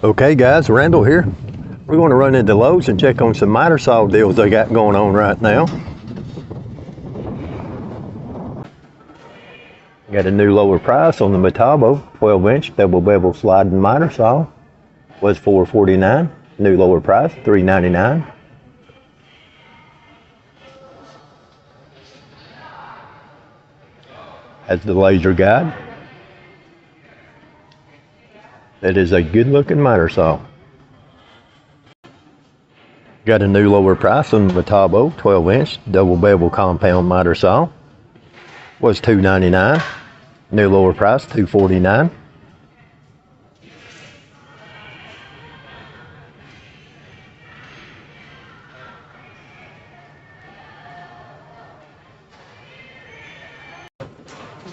Okay guys, Randall here. We're going to run into Lowe's and check on some miter saw deals they got going on right now. Got a new lower price on the Metabo 12-inch double bevel sliding miter saw. Was $449. New lower price $399. Has the laser guide. It is a good looking miter saw. Got a new lower price on the Metabo 12-inch double bevel compound miter saw. Was $299. New lower price $249.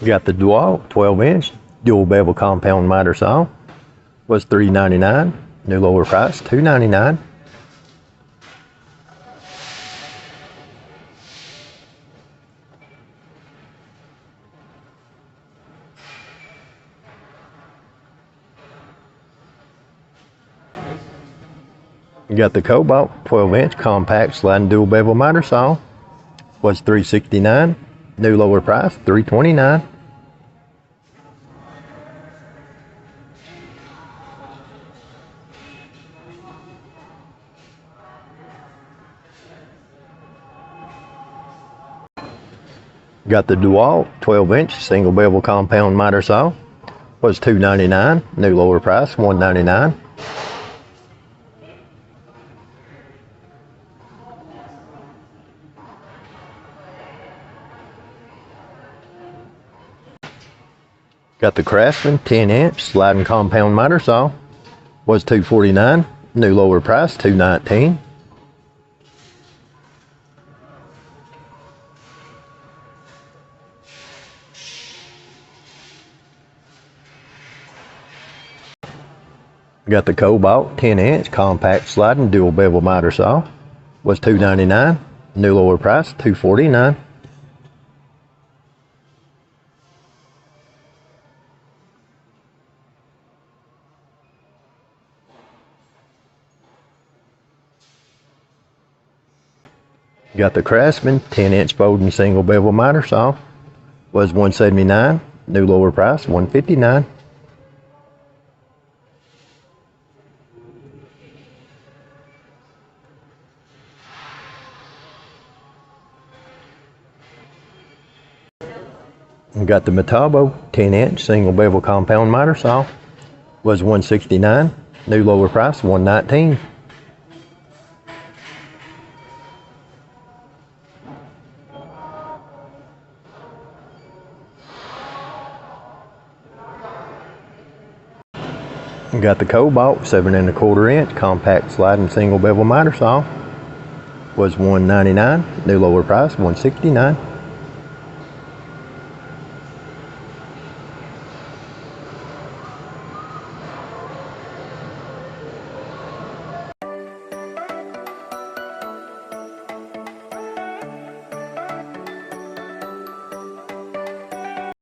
Got the Dewalt 12-inch dual bevel compound miter saw. Was $399. New lower price $299. You got the Cobalt 12-inch compact sliding dual bevel miter saw. Was $369. New lower price $329. Got the Dewalt 12-inch single bevel compound miter saw. Was $299. New lower price $199. Got the Craftsman 10-inch sliding compound miter saw. Was $249. New lower price $219. Got the Cobalt 10-inch compact sliding dual bevel miter saw. Was $299. New lower price $249. Got the Craftsman 10-inch folding single bevel miter saw. Was $179. New lower price $159. Got the Metabo 10-inch single bevel compound miter saw. Was $169. New lower price $119. Got the Cobalt 7¼ inch compact sliding single bevel miter saw. Was $199. New lower price $169.